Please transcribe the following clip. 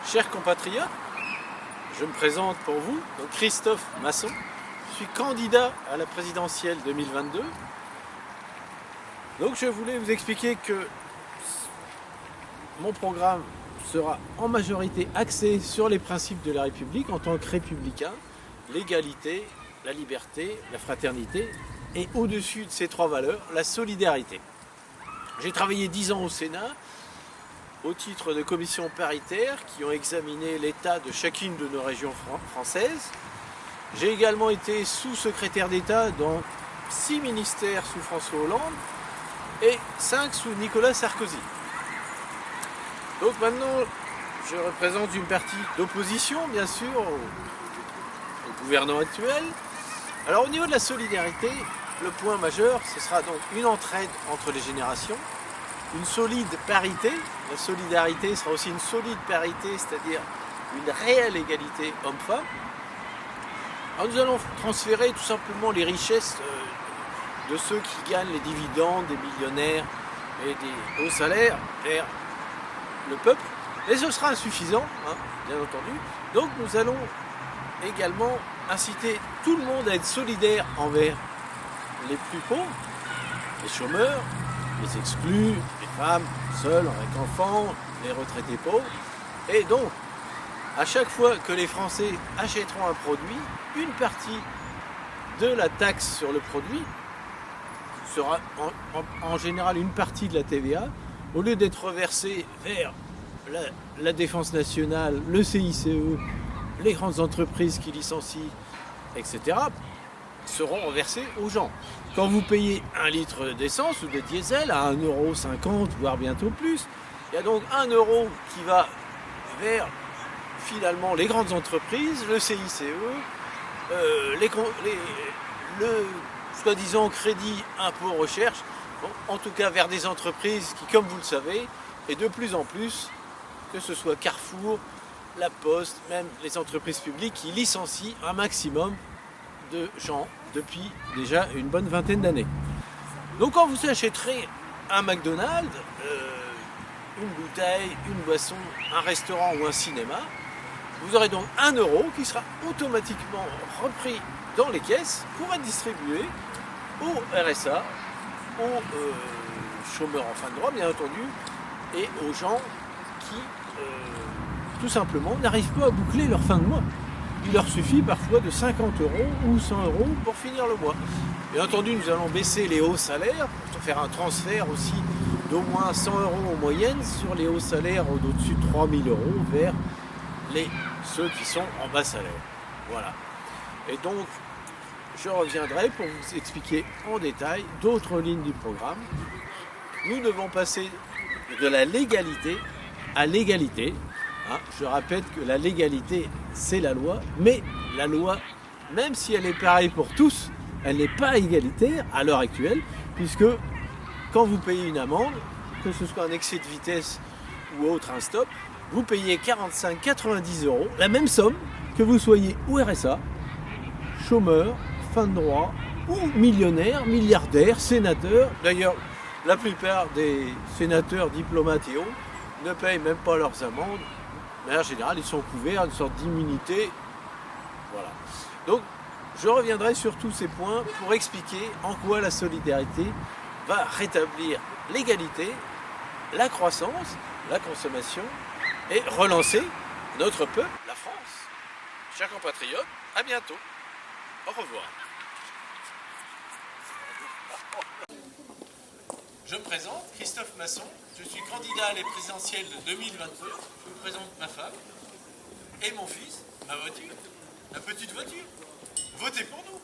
Chers compatriotes, je me présente pour vous, donc Christophe Masson. Je suis candidat à la présidentielle 2022. Donc je voulais vous expliquer que mon programme sera en majorité axé sur les principes de la République en tant que républicain, l'égalité, la liberté, la fraternité et au-dessus de ces trois valeurs, la solidarité. J'ai travaillé 10 ans au Sénat au titre de commissions paritaires qui ont examiné l'état de chacune de nos régions françaises. J'ai également été sous-secrétaire d'État dans 6 ministères sous François Hollande et 5 sous Nicolas Sarkozy. Donc maintenant, je représente une partie d'opposition, bien sûr, au gouvernement actuel. Alors au niveau de la solidarité, le point majeur, ce sera donc une entraide entre les générations, une solide parité. La solidarité sera aussi une solide parité, c'est-à-dire une réelle égalité homme-femme. Alors nous allons transférer tout simplement les richesses de ceux qui gagnent les dividendes, des millionnaires et des hauts salaires vers le peuple. Mais ce sera insuffisant, bien entendu. Donc nous allons également inciter tout le monde à être solidaire envers les plus pauvres, les chômeurs, les exclus, les femmes seules avec enfants, les retraités pauvres. Et donc, à chaque fois que les Français achèteront un produit, une partie de la taxe sur le produit sera en général une partie de la TVA, au lieu d'être reversée vers la défense nationale, le CICE, les grandes entreprises qui licencient, etc., seront reversées aux gens. Quand vous payez 1 litre d'essence ou de diesel à 1,50 €, voire bientôt plus, il y a donc 1 € qui va vers finalement les grandes entreprises, le CICE, le soi-disant crédit impôt recherche, bon, en tout cas vers des entreprises qui, comme vous le savez, et de plus en plus, que ce soit Carrefour, La Poste, même les entreprises publiques qui licencient un maximum de gens depuis déjà une bonne vingtaine d'années. Donc quand vous achèterez un McDonald's, une bouteille, une boisson, un restaurant ou un cinéma, vous aurez donc 1 € qui sera automatiquement repris dans les caisses pour être distribué au RSA, aux chômeurs en fin de droit bien entendu, et aux gens qui tout simplement n'arrivent pas à boucler leur fin de mois. Il leur suffit parfois de 50 € ou 100 € pour finir le mois. Bien entendu, nous allons baisser les hauts salaires pour faire un transfert aussi d'au moins 100 € en moyenne sur les hauts salaires au-dessus de 3 000 € vers ceux qui sont en bas salaire. Voilà. Et donc, je reviendrai pour vous expliquer en détail d'autres lignes du programme. Nous devons passer de la légalité à l'égalité. Je répète que la légalité, c'est la loi, mais la loi, même si elle est pareille pour tous, elle n'est pas égalitaire à l'heure actuelle, puisque quand vous payez une amende, que ce soit un excès de vitesse ou autre, un stop, vous payez 45-90 €, la même somme que vous soyez au RSA, chômeur, fin de droit, ou millionnaire, milliardaire, sénateur. D'ailleurs, la plupart des sénateurs, diplomates et autres ne payent même pas leurs amendes. Mais en général, ils sont couverts d'une sorte d'immunité. Voilà. Donc, je reviendrai sur tous ces points pour expliquer en quoi la solidarité va rétablir l'égalité, la croissance, la consommation et relancer notre peuple, la France. Chers compatriotes, à bientôt. Au revoir. Je me présente, Christophe Masson, je suis candidat à les présidentielles de 2022. Je vous présente ma femme et mon fils, ma voiture, la petite voiture. Votez pour nous.